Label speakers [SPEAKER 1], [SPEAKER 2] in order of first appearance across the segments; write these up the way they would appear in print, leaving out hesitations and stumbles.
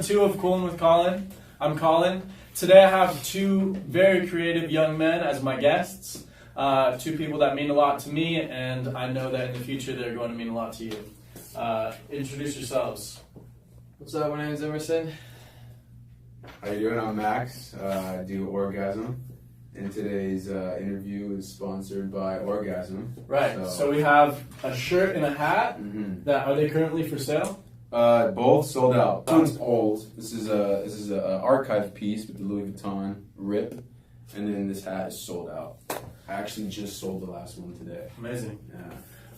[SPEAKER 1] 2 of Coolin with Colin. I'm Colin. Today I have 2 very creative young men as my guests. 2 people that mean a lot to me, and I know that in the future they're going to mean a lot to you. Introduce yourselves.
[SPEAKER 2] What's up? My name is Emerson.
[SPEAKER 3] How you doing? I'm Max. I do Orgasm. And today's interview is sponsored by Orgasm.
[SPEAKER 1] Right. So we have a shirt and a hat.
[SPEAKER 3] Mm-hmm.
[SPEAKER 1] That are they currently for sale?
[SPEAKER 3] Both sold out. One's old. This is a archive piece with the Louis Vuitton rip, and then this hat is sold out. I actually just sold the last one today.
[SPEAKER 1] Amazing.
[SPEAKER 3] Yeah.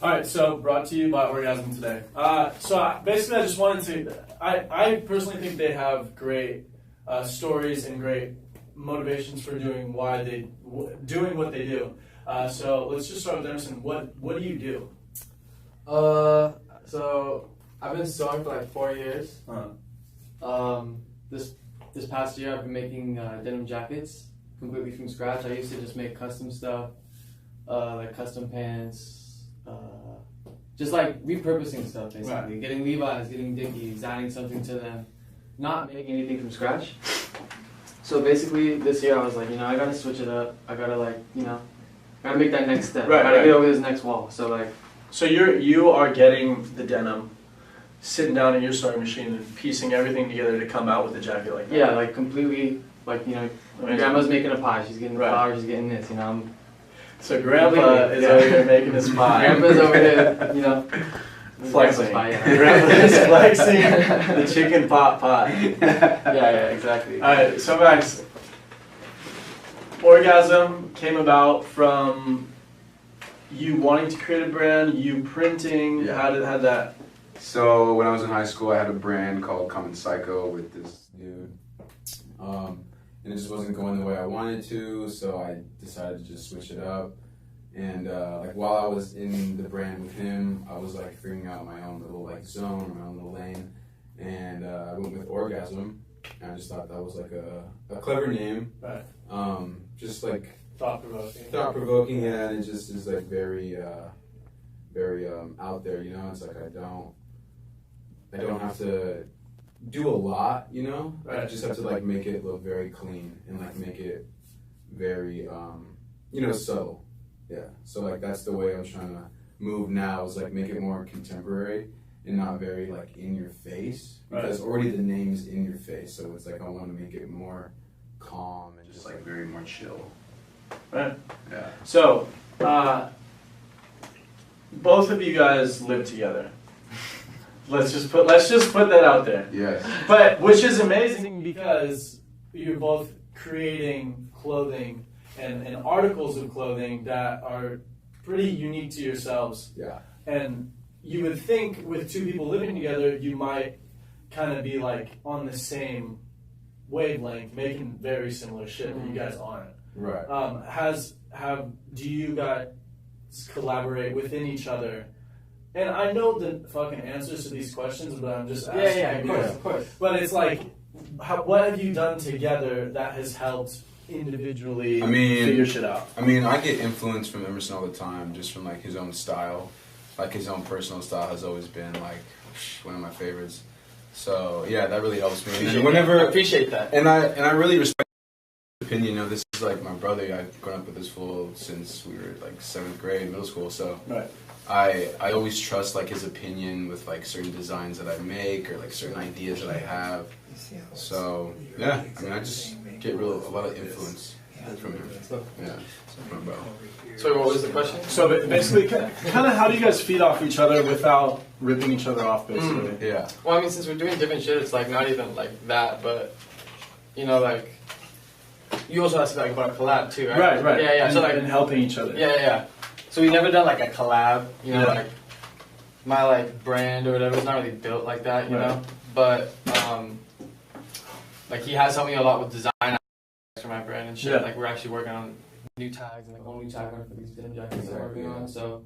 [SPEAKER 1] All right, so brought to you by Orgasm today. Basically, I just wanted to. I personally think they have great stories and great motivations for doing what they do. So let's just start with Emerson. What do you do?
[SPEAKER 2] So I've been sewing for like 4 years. This past year I've been making denim jackets completely from scratch. I used to just make custom stuff, like custom pants, just like repurposing stuff basically. Right. Getting Levi's, getting Dickies, adding something to them, not making anything from scratch. So basically this year I was like, I gotta switch it up. I gotta gotta make that next step.
[SPEAKER 1] Right,
[SPEAKER 2] I gotta get over this next wall. So
[SPEAKER 1] you are getting the denim, sitting down at your sewing machine and piecing everything together to come out with a jacket like that.
[SPEAKER 2] Yeah, like completely, my grandma's making a pie. She's getting the flour. She's getting this.
[SPEAKER 1] So grandpa is over here making his pie.
[SPEAKER 2] Grandpa's over here,
[SPEAKER 1] flexing.
[SPEAKER 2] Pie, yeah.
[SPEAKER 1] Grandpa is flexing the chicken pot.
[SPEAKER 2] Yeah, exactly.
[SPEAKER 1] All right, so Max, Orgasm came about from you wanting to create a brand, you printing.
[SPEAKER 3] Yeah.
[SPEAKER 1] How did that?
[SPEAKER 3] So when I was in high school, I had a brand called Common Psycho with this dude. And it just wasn't going the way I wanted to, so I decided to just switch it up. And while I was in the brand with him, I was figuring out my own little zone, my own little lane. And I went with Orgasm. And I just thought that was a clever name.
[SPEAKER 1] Right.
[SPEAKER 3] Just
[SPEAKER 1] thought-provoking.
[SPEAKER 3] Thought-provoking, yeah, and it just is very out there, It's I don't have to do a lot,
[SPEAKER 1] Right.
[SPEAKER 3] I just have to make it look very clean and make it very subtle. Yeah. So that's the way I'm trying to move now is make it more contemporary and not very in your face. Because already the name's in your face. So it's I want to make it more calm and just very more chill.
[SPEAKER 1] Right.
[SPEAKER 3] Yeah.
[SPEAKER 1] So both of you guys live together. Let's just put that out there.
[SPEAKER 3] Yes.
[SPEAKER 1] But which is amazing because you're both creating clothing and articles of clothing that are pretty unique to yourselves.
[SPEAKER 3] Yeah.
[SPEAKER 1] And you would think with 2 people living together, you might kind of be on the same wavelength, making very similar shit, but you guys aren't.
[SPEAKER 3] Right.
[SPEAKER 1] Do you guys collaborate within each other? And I know the fucking answers to these questions, but I'm just asking.
[SPEAKER 2] Yeah, of course.
[SPEAKER 1] But it's what have you done together that has helped individually figure shit out?
[SPEAKER 3] I get influence from Emerson all the time, just from his own style. His own personal style has always been one of my favorites. So yeah, that really helps me.
[SPEAKER 2] I appreciate that.
[SPEAKER 3] And I really respect his opinion. This is my brother. I've grown up with this fool since we were 7th grade, middle school. So
[SPEAKER 1] right.
[SPEAKER 3] I always trust his opinion with certain designs that I make or certain ideas that I have. So yeah, I just get a lot of influence from him. Yeah, my bro.
[SPEAKER 2] So what was the question?
[SPEAKER 1] So basically, kind of how do you guys feed off each other without ripping each other off? Basically.
[SPEAKER 3] Yeah.
[SPEAKER 2] Well, since we're doing different shit, it's not even that, but you also asked about a collab too, right?
[SPEAKER 1] Right.
[SPEAKER 2] Yeah.
[SPEAKER 1] And,
[SPEAKER 2] so
[SPEAKER 1] and helping each other.
[SPEAKER 2] Yeah. So we've never done a collab, my brand or whatever. It's not really built like that, you know. But he has helped me a lot with design for my brand and shit.
[SPEAKER 1] Yeah.
[SPEAKER 2] We're actually working on new tags and one new tag for these denim jackets that we're working on. So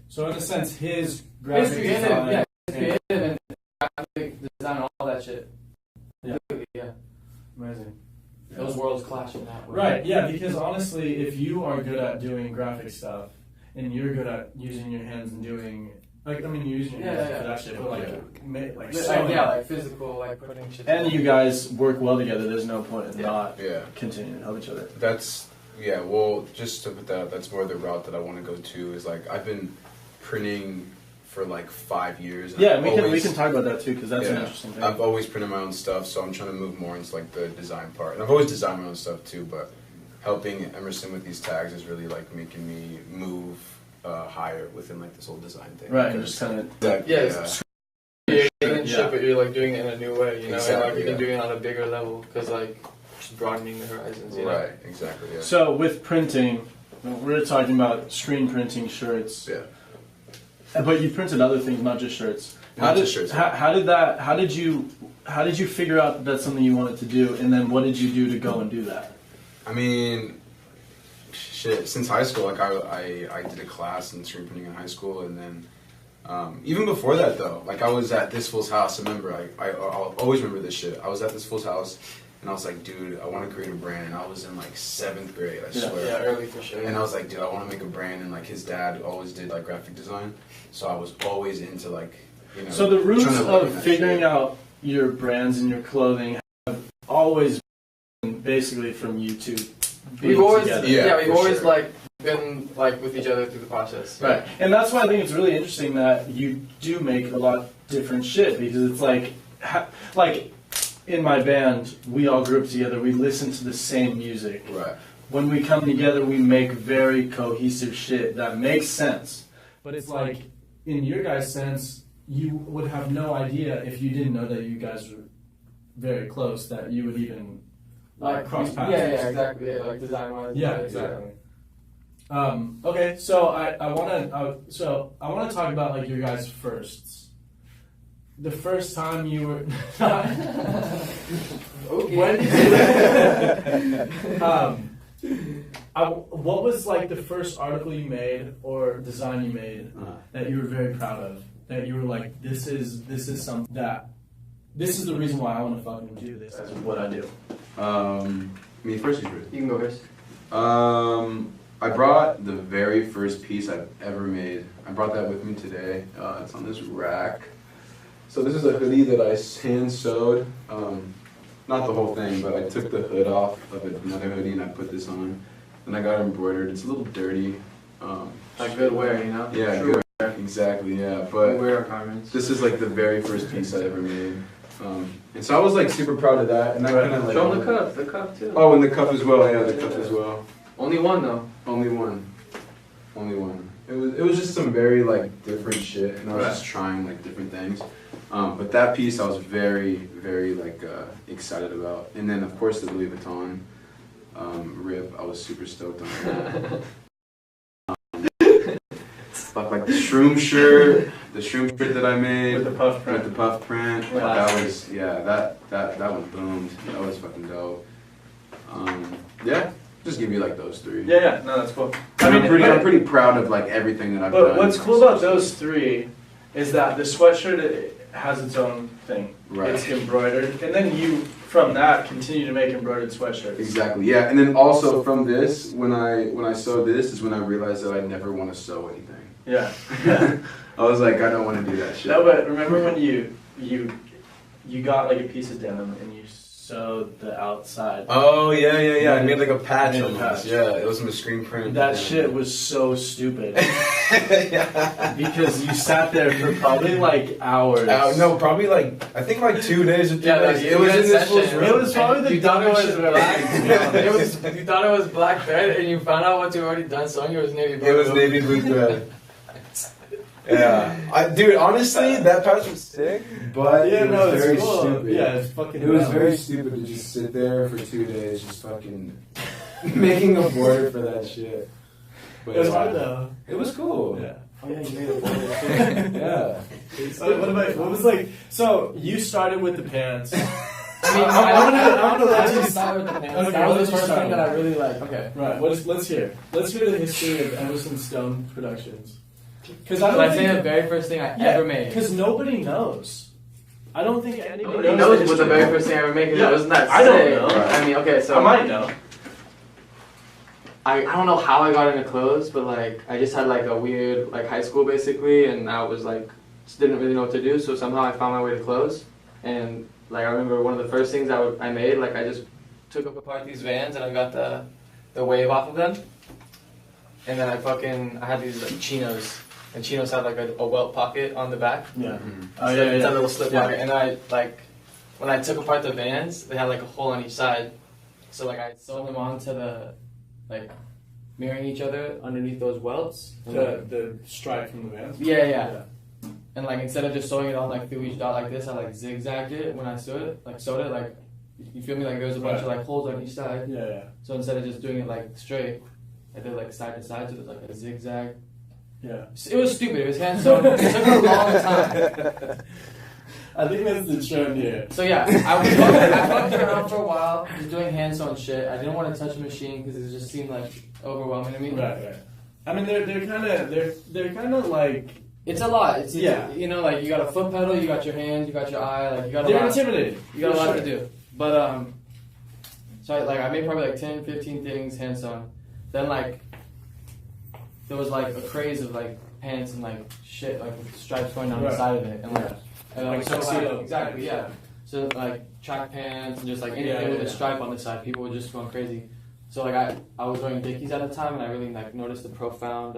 [SPEAKER 1] So in a sense, his graphic design,
[SPEAKER 2] creative and graphic design, all that shit. Yeah.
[SPEAKER 1] Amazing.
[SPEAKER 2] Those worlds clash in that way.
[SPEAKER 1] Right, yeah, because honestly, if you are good at doing graphic stuff and you're good at using your hands and doing Like, I mean, you're using your hands for that shit, but
[SPEAKER 2] like physical, like putting shit.
[SPEAKER 1] And you guys work well together. There's no point in not
[SPEAKER 3] Yeah.
[SPEAKER 1] continuing to help each other.
[SPEAKER 3] Well, just to put that's more the route that I want to go to. Is like I've been printing for like 5 years.
[SPEAKER 1] Yeah, we can talk about that too because that's an interesting thing.
[SPEAKER 3] I've always printed my own stuff, so I'm trying to move more into like the design part. And I've always designed my own stuff too, but helping Emerson with these tags is really like making me move higher within like this whole design thing.
[SPEAKER 1] Right, and just kind of
[SPEAKER 2] shit, but you're like doing it in a new way, you know, and like you can do it on a bigger level because like just broadening the horizons, you know.
[SPEAKER 3] Right, exactly. Yeah.
[SPEAKER 1] So with printing, we're talking about screen printing shirts.
[SPEAKER 3] Yeah.
[SPEAKER 1] But you printed other things, not just shirts.
[SPEAKER 3] How
[SPEAKER 1] did you figure out that's something you wanted to do, and then what did you do to go and do that?
[SPEAKER 3] I mean, shit. Since high school, like I did a class in screen printing in high school, and then even before that though, like I was at this fool's house. I remember, I'll always remember this shit. I was at this fool's house, and I was like, dude, I want to create a brand. And I was in like 7th grade, I swear.
[SPEAKER 2] Yeah, early for sure.
[SPEAKER 3] And I was like, dude, I want to make a brand. And like his dad always did like graphic design, so I was always into like, you know.
[SPEAKER 1] So the roots of figuring out your brands and your clothing have always been basically from you two.
[SPEAKER 2] We've always,
[SPEAKER 3] together.
[SPEAKER 2] we've always like been like with each other through the process.
[SPEAKER 1] Right, and that's why I think it's really interesting that you do make a lot different shit because it's like in my band, we all grew up together. We listen to the same music.
[SPEAKER 3] Right.
[SPEAKER 1] When we come together, we make very cohesive shit that makes sense. But it's like, in your guys' sense, you would have no idea if you didn't know that you guys were very close that you would even cross paths.
[SPEAKER 2] Yeah, exactly. Yeah, like design-wise.
[SPEAKER 1] Yeah, exactly. Okay, so I want to talk about like your guys' firsts. The first time you were
[SPEAKER 2] okay.
[SPEAKER 1] When did you what was like the first article you made or design you made that you were very proud of? That you were like, this is something that this is the reason why I want to fucking do this. That's what I do.
[SPEAKER 3] Me first. You
[SPEAKER 2] can go first.
[SPEAKER 3] I brought the very first piece I've ever made. I brought that with me today. It's on this rack. So this is a hoodie that I hand sewed. Not the whole thing, but I took the hood off of another hoodie and I put this on. And I got it embroidered. It's a little dirty.
[SPEAKER 2] Like good wear, you know?
[SPEAKER 3] Yeah,
[SPEAKER 2] True
[SPEAKER 3] good wear. Exactly, yeah. But
[SPEAKER 2] wear our garments.
[SPEAKER 3] this is like the very first piece I ever made. And so I was like super proud of that. And that kind of like...
[SPEAKER 2] Show them the cup too.
[SPEAKER 3] Oh, and the cup as well. Yeah, the cup as well.
[SPEAKER 2] Only one though.
[SPEAKER 3] Only one. It was just some very like different shit, and I was just trying like different things. But that piece I was very, very like excited about. And then of course the Louis Vuitton rip, I was super stoked on that. Like the shroom shirt that I made
[SPEAKER 1] With the puff print.
[SPEAKER 3] That was that one boomed. That was fucking dope. Just give you like those 3.
[SPEAKER 1] Yeah, no, that's cool.
[SPEAKER 3] I'm pretty proud of like everything that I've done.
[SPEAKER 1] But what's cool about those 3 is that the sweatshirt has its own thing.
[SPEAKER 3] Right.
[SPEAKER 1] It's embroidered, and then you from that continue to make embroidered sweatshirts.
[SPEAKER 3] Exactly. Yeah, and then also from this, when I sewed this, is when I realized that I never want to sew anything.
[SPEAKER 1] Yeah.
[SPEAKER 3] I was like, I don't want to do that shit.
[SPEAKER 1] No, but remember when you got like a piece of denim and you sewed the outside?
[SPEAKER 3] Oh yeah. I made like a patch
[SPEAKER 1] Made a
[SPEAKER 3] almost.
[SPEAKER 1] patch.
[SPEAKER 3] Yeah, it was some screen print.
[SPEAKER 1] That shit was so stupid.
[SPEAKER 3] Yeah.
[SPEAKER 1] Because you sat there for probably like hours.
[SPEAKER 3] No, probably like I think like 2 days or 3 days.
[SPEAKER 2] Like,
[SPEAKER 3] It was in this fool's
[SPEAKER 2] session.
[SPEAKER 3] room.
[SPEAKER 1] It was probably the
[SPEAKER 2] You thought it
[SPEAKER 1] dumbest
[SPEAKER 2] was
[SPEAKER 1] shit I've ever
[SPEAKER 2] black.
[SPEAKER 1] had.
[SPEAKER 2] You thought it was black thread, and you found out what you already done sewing. It was navy blue.
[SPEAKER 3] It was navy blue thread. Yeah, dude. Honestly, that patch was sick, but it was very
[SPEAKER 1] cool.
[SPEAKER 3] stupid.
[SPEAKER 1] Yeah, it's fucking.
[SPEAKER 3] It was
[SPEAKER 1] dumb.
[SPEAKER 3] very stupid to just sit there for 2 days, just fucking making a border for that shit. But
[SPEAKER 1] It was hard though.
[SPEAKER 3] It was cool.
[SPEAKER 1] Yeah.
[SPEAKER 2] Oh yeah, you made a border.
[SPEAKER 3] Yeah.
[SPEAKER 1] So what was like? So you started with the pants.
[SPEAKER 2] I'm gonna let you start with the pants.
[SPEAKER 1] Okay,
[SPEAKER 2] That was
[SPEAKER 1] let's
[SPEAKER 2] the first
[SPEAKER 1] start
[SPEAKER 2] thing
[SPEAKER 1] with
[SPEAKER 2] that I really liked. Okay.
[SPEAKER 1] Right. Let's hear the history of Emerson Stone Productions. Because I
[SPEAKER 2] So
[SPEAKER 1] don't
[SPEAKER 2] I
[SPEAKER 1] think
[SPEAKER 2] say the very first thing I ever made.
[SPEAKER 1] Because nobody knows. I don't think anybody
[SPEAKER 2] Nobody knows what the very first thing I ever made. Because it wasn't that
[SPEAKER 1] I don't
[SPEAKER 2] sick.
[SPEAKER 1] know.
[SPEAKER 2] I mean, okay, so
[SPEAKER 1] I might know.
[SPEAKER 2] I don't know how I got into clothes, but like I just had like a weird like high school basically, and I was like just didn't really know what to do. So somehow I found my way to clothes, and like I remember one of the first things I made, like I just took apart these Vans and I got the wave off of them, and then I had these like chinos, and chinos had like a welt pocket on the back.
[SPEAKER 1] Yeah.
[SPEAKER 3] Mm-hmm.
[SPEAKER 1] Oh
[SPEAKER 2] So
[SPEAKER 1] yeah,
[SPEAKER 2] it's
[SPEAKER 1] yeah.
[SPEAKER 2] a little slip pocket, and I like when I took apart the Vans, they had like a hole on each side. So like I sewed them onto the like mirroring each other underneath those welts.
[SPEAKER 1] The stripe from the Vans.
[SPEAKER 2] Yeah. And like instead of just sewing it on like through each dot like this, I like zigzagged it when I sewed it. Like you feel me? Like there was a bunch of like holes on each side.
[SPEAKER 1] Yeah.
[SPEAKER 2] So instead of just doing it like straight, I did like side to side, so there's like a zigzag.
[SPEAKER 1] Yeah.
[SPEAKER 2] It was stupid. It was hand sewn. It took a long time.
[SPEAKER 1] I think that's the trend here.
[SPEAKER 2] So yeah, I fucked around for a while, just doing hand sewn shit. I didn't want to touch a machine because it just seemed like overwhelming to me.
[SPEAKER 1] Right. I mean, they're kind of like.
[SPEAKER 2] It's a lot. It's
[SPEAKER 1] Yeah.
[SPEAKER 2] You know, like you got a foot pedal, you got your hands, you got your eye, like you got a
[SPEAKER 1] They're
[SPEAKER 2] lot.
[SPEAKER 1] intimidating.
[SPEAKER 2] You got a lot to do. But so I made probably like 10, 15 things hand sewn. Then like there was like a craze of like pants and like shit like with stripes going down the side of it and like. And
[SPEAKER 1] Like
[SPEAKER 2] so
[SPEAKER 1] tuxedo.
[SPEAKER 2] exactly, yeah. So like track pants and just like anything with a stripe on the side, people were just going crazy. So like I was wearing Dickies at the time, and I really like noticed the profound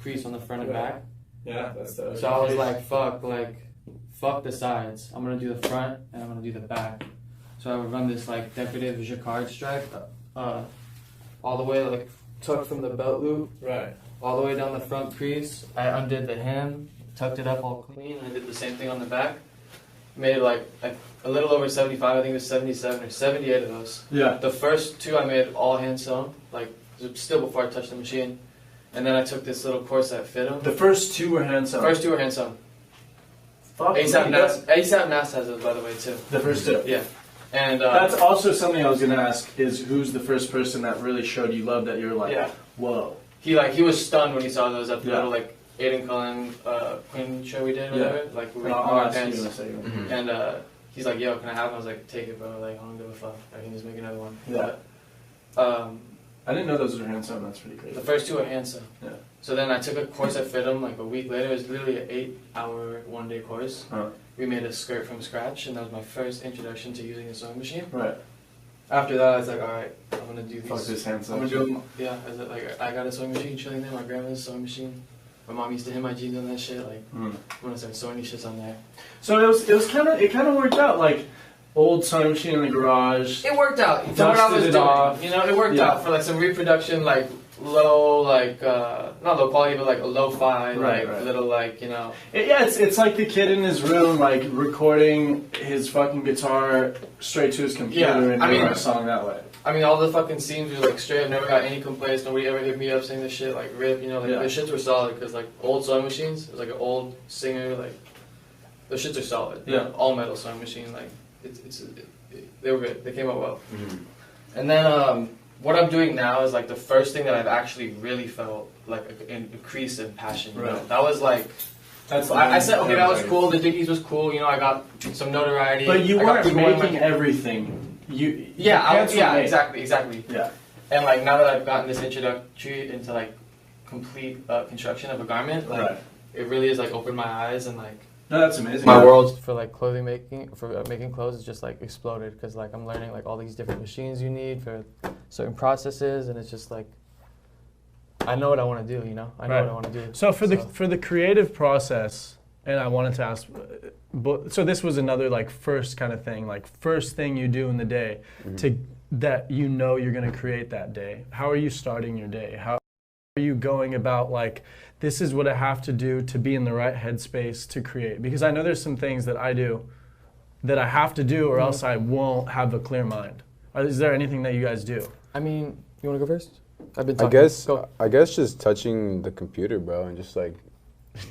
[SPEAKER 2] crease on the front and back.
[SPEAKER 1] Yeah, that's the.
[SPEAKER 2] So I was like, fuck the sides. I'm gonna do the front and I'm gonna do the back. So I would run this like decorative jacquard stripe, all the way like tucked from the belt loop,
[SPEAKER 1] Right.
[SPEAKER 2] all the way down the front crease. I undid the hem, tucked it up all clean, and I did the same thing on the back. Made like a little over 75, I think it was 77 or 78 of those.
[SPEAKER 1] Yeah.
[SPEAKER 2] The first two I made all hand sewn, like still before I touched the machine. And then I took this little corset fit them.
[SPEAKER 1] The first two were hand sewn.
[SPEAKER 2] First two were hand sewn.
[SPEAKER 1] Fuck.
[SPEAKER 2] ASAP Nas has those, by the way, too.
[SPEAKER 1] The first two.
[SPEAKER 2] Yeah. And
[SPEAKER 1] that's also something I was gonna ask: is who's the first person that really showed you love that you're like,
[SPEAKER 2] yeah.
[SPEAKER 1] Whoa.
[SPEAKER 2] He was stunned when he saw those at the little like Aiden Colin Queen show we did or whatever. Like we were
[SPEAKER 1] I'll
[SPEAKER 2] on our
[SPEAKER 1] ask
[SPEAKER 2] pants.
[SPEAKER 1] you in a second.
[SPEAKER 3] Mm-hmm.
[SPEAKER 2] And he's like, yo, can I have them? I was like, take it, bro. Like, I don't give a fuck. I can just make another one.
[SPEAKER 1] Yeah.
[SPEAKER 2] But,
[SPEAKER 1] I didn't know those were hand sewn. That's pretty crazy.
[SPEAKER 2] the first two are hand sewn.
[SPEAKER 1] Yeah.
[SPEAKER 2] So then I took a course at Fitum like a week later. It was literally an 8-hour one-day course.
[SPEAKER 1] Huh.
[SPEAKER 2] We made a skirt from scratch, and that was my first introduction to using a sewing machine.
[SPEAKER 1] Right.
[SPEAKER 2] After that, I was like, all right, I'm gonna do these.
[SPEAKER 1] Fuck this hand
[SPEAKER 2] I'm
[SPEAKER 1] sewn.
[SPEAKER 2] gonna do them. Yeah, I got a sewing machine chilling there. My grandma's sewing machine. My mom used to hem my jeans on that shit. Like, I'm gonna start sewing these shits on there.
[SPEAKER 1] So it kind of worked out. Like old sewing machine in the garage.
[SPEAKER 2] It worked out. For what I was
[SPEAKER 1] Dusted it
[SPEAKER 2] doing,
[SPEAKER 1] off.
[SPEAKER 2] you know, it worked out for like some reproduction, like low, like not low quality, but like a lo-fi, like little, like you know.
[SPEAKER 1] It's like the kid in his room, like recording his fucking guitar straight to his computer and doing a song that way.
[SPEAKER 2] I mean, all the fucking scenes were like straight. I've never got any complaints. Nobody ever hit me up saying this shit like rip. You know, like the shits were solid because like old sewing machines. It was like an old singer. Like the shits are solid.
[SPEAKER 1] Yeah.
[SPEAKER 2] All metal sewing machine. Like they were good. They came out well.
[SPEAKER 3] Mm-hmm.
[SPEAKER 2] And then what I'm doing now is like the first thing that I've actually really felt like an increase in passion. You know? That was like. I said, okay, that was cool. The Dickies was cool. You know, I got some notoriety.
[SPEAKER 1] But you weren't making everything.
[SPEAKER 2] Exactly.
[SPEAKER 1] Yeah.
[SPEAKER 2] And like now that I've gotten this introductory into like complete construction of a garment, like it really has like opened my eyes and like.
[SPEAKER 1] No, that's amazing.
[SPEAKER 2] My world for like clothing making, for making clothes, is just like exploded because like I'm learning like all these different machines you need for certain processes, and it's just like I know what I want to do. You know, I know what I want to do.
[SPEAKER 1] So for the creative process, and I wanted to ask, so this was another like first kind of thing, like first thing you do in the day to that you know you're going to create that day. How are you starting your day? How are you going about like, this is what I have to do to be in the right headspace to create? Because I know there's some things that I do that I have to do or else I won't have a clear mind. Is there anything that you guys do?
[SPEAKER 2] I mean, you want to go first? I've been talking.
[SPEAKER 4] I guess just touching the computer, bro, and just like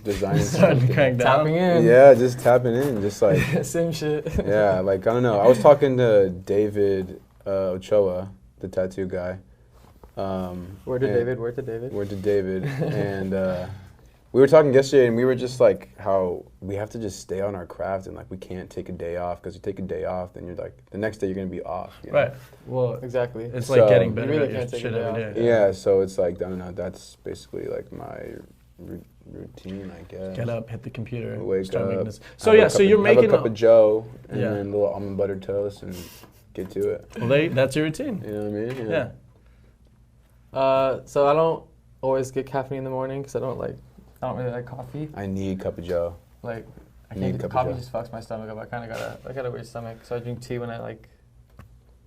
[SPEAKER 4] designing
[SPEAKER 1] Starting to
[SPEAKER 4] something.
[SPEAKER 1] crank down.
[SPEAKER 2] Tapping in.
[SPEAKER 4] Yeah, just tapping in, just like
[SPEAKER 2] Same shit.
[SPEAKER 4] yeah, like I don't know. I was talking to David Ochoa, the tattoo guy.
[SPEAKER 2] Word to David.
[SPEAKER 4] Word to David, and We were talking yesterday, and we were just like how we have to just stay on our craft, and like we can't take a day off because you take a day off, then you're like the next day you're gonna be off. You know?
[SPEAKER 1] Right.
[SPEAKER 2] Well, exactly.
[SPEAKER 1] It's
[SPEAKER 4] So-
[SPEAKER 1] like getting better
[SPEAKER 2] You really
[SPEAKER 1] at your
[SPEAKER 2] can't take
[SPEAKER 1] shit
[SPEAKER 2] a day
[SPEAKER 1] every
[SPEAKER 2] off.
[SPEAKER 1] day.
[SPEAKER 4] Yeah, so it's like I don't know. That's basically like my routine, I guess.
[SPEAKER 1] Get up, hit the computer,
[SPEAKER 4] Wake
[SPEAKER 1] start making
[SPEAKER 4] up,
[SPEAKER 1] this. So
[SPEAKER 4] have a
[SPEAKER 1] yeah, so
[SPEAKER 4] cup
[SPEAKER 1] you're
[SPEAKER 4] of-
[SPEAKER 1] making
[SPEAKER 4] have a cup of Joe and
[SPEAKER 1] Yeah.
[SPEAKER 4] then a little almond butter toast and get to it.
[SPEAKER 1] well, that's your routine.
[SPEAKER 4] You know what I mean?
[SPEAKER 1] Yeah.
[SPEAKER 2] So I don't always get caffeine in the morning because I don't really like coffee.
[SPEAKER 4] I need a cup of Joe.
[SPEAKER 2] Like I
[SPEAKER 4] Need
[SPEAKER 2] can't
[SPEAKER 4] a
[SPEAKER 2] do,
[SPEAKER 4] cup of
[SPEAKER 2] coffee
[SPEAKER 4] Joe.
[SPEAKER 2] just fucks my stomach up. I got a weird stomach, so I drink tea when I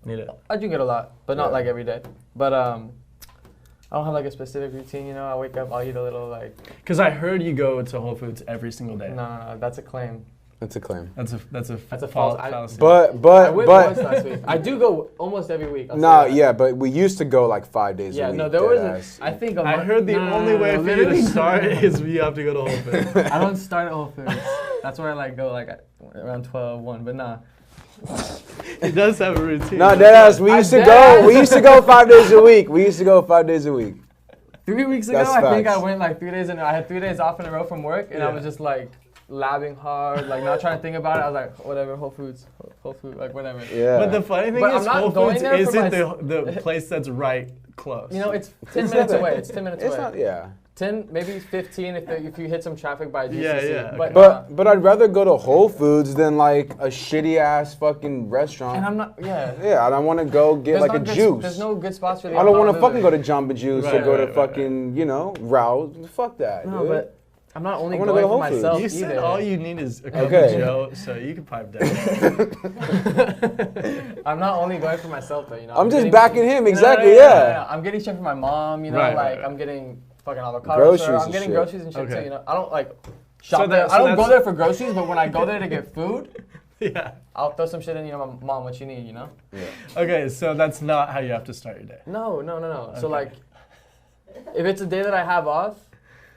[SPEAKER 1] Need it.
[SPEAKER 2] drink it a lot, but not
[SPEAKER 4] Yeah.
[SPEAKER 2] like every day. But I don't have like a specific routine. You know, I wake up, I'll eat a little like.
[SPEAKER 1] Because I heard you go to Whole Foods every single day.
[SPEAKER 2] No, that's a claim.
[SPEAKER 4] That's a claim.
[SPEAKER 1] That's a
[SPEAKER 2] That's a
[SPEAKER 1] false
[SPEAKER 2] false-
[SPEAKER 1] fallacy.
[SPEAKER 4] But
[SPEAKER 2] I went once last week. I do go almost every week. I'll
[SPEAKER 4] no,
[SPEAKER 2] say that.
[SPEAKER 4] yeah, but we used to go like 5 days
[SPEAKER 2] Yeah,
[SPEAKER 4] a week.
[SPEAKER 2] no, there was.
[SPEAKER 4] deadass.
[SPEAKER 2] I think
[SPEAKER 1] I heard the only way for you to start is you have to go to Whole Foods.
[SPEAKER 2] I don't start at Whole Foods. That's where I go at around 12, 1. But nah.
[SPEAKER 1] He does have a routine.
[SPEAKER 4] No, deadass. We
[SPEAKER 2] I
[SPEAKER 4] used to
[SPEAKER 2] deadass.
[SPEAKER 4] go. We used to go 5 days a week. We used to go 5 days a week.
[SPEAKER 2] 3 weeks ago,
[SPEAKER 4] That's
[SPEAKER 2] I think I
[SPEAKER 4] facts.
[SPEAKER 2] went like 3 days in. I had 3 days off in a row from work, and I
[SPEAKER 1] Yeah.
[SPEAKER 2] was just like labbing hard, like not trying to think about it. I was like, whatever, Whole Foods, like whatever.
[SPEAKER 4] Yeah.
[SPEAKER 1] But the funny thing
[SPEAKER 2] But I'm
[SPEAKER 1] is,
[SPEAKER 2] not
[SPEAKER 1] Whole
[SPEAKER 2] going
[SPEAKER 1] Foods
[SPEAKER 2] there for
[SPEAKER 1] isn't the place that's right close.
[SPEAKER 2] You know, it's 10
[SPEAKER 4] It's
[SPEAKER 2] minutes
[SPEAKER 4] not
[SPEAKER 2] away.
[SPEAKER 4] that-
[SPEAKER 2] It's 10 minutes
[SPEAKER 4] It's
[SPEAKER 2] away.
[SPEAKER 4] not. Yeah.
[SPEAKER 2] 10, maybe 15 if you hit some traffic by GCC.
[SPEAKER 1] Yeah, yeah, okay.
[SPEAKER 4] But I'd rather go to Whole Foods than like a shitty ass fucking restaurant.
[SPEAKER 2] and I'm not. Yeah.
[SPEAKER 4] Yeah, I don't want to go get
[SPEAKER 2] There's
[SPEAKER 4] like
[SPEAKER 2] no
[SPEAKER 4] a
[SPEAKER 2] good-
[SPEAKER 4] juice.
[SPEAKER 2] There's no good spots for the.
[SPEAKER 4] I don't want to fucking go to Jamba Juice or
[SPEAKER 1] Right,
[SPEAKER 4] go to
[SPEAKER 1] right,
[SPEAKER 4] fucking, Route. Fuck that,
[SPEAKER 2] No,
[SPEAKER 4] dude.
[SPEAKER 2] but I'm not only
[SPEAKER 4] I wanna
[SPEAKER 2] going
[SPEAKER 4] go to
[SPEAKER 2] for
[SPEAKER 4] Whole Foods.
[SPEAKER 2] myself
[SPEAKER 1] you said
[SPEAKER 2] either.
[SPEAKER 1] all you need is a cup
[SPEAKER 4] Okay.
[SPEAKER 1] of Joe, so you can pipe down.
[SPEAKER 2] I'm not only going for myself though. You know.
[SPEAKER 4] I'm just
[SPEAKER 2] getting-
[SPEAKER 4] backing him,
[SPEAKER 2] No,
[SPEAKER 4] exactly,
[SPEAKER 2] no,
[SPEAKER 4] yeah.
[SPEAKER 2] I'm getting shit for my mom. You know,
[SPEAKER 1] Right,
[SPEAKER 2] like
[SPEAKER 1] right.
[SPEAKER 2] I'm getting fucking avocado.
[SPEAKER 4] Groceries
[SPEAKER 2] I'm
[SPEAKER 4] and
[SPEAKER 2] getting
[SPEAKER 4] shit.
[SPEAKER 2] groceries and shit
[SPEAKER 1] Okay.
[SPEAKER 2] too. You know, I don't like shop
[SPEAKER 1] So
[SPEAKER 2] there.
[SPEAKER 1] that-
[SPEAKER 2] I
[SPEAKER 1] so
[SPEAKER 2] don't go
[SPEAKER 1] that's-
[SPEAKER 2] there for groceries, but when I go there to get food,
[SPEAKER 1] Yeah.
[SPEAKER 2] I'll throw some shit in. You know, mom, what you need? You know.
[SPEAKER 1] Okay, so that's not how you have to start your day.
[SPEAKER 2] No.
[SPEAKER 1] Okay.
[SPEAKER 2] So like, if it's a day that I have off,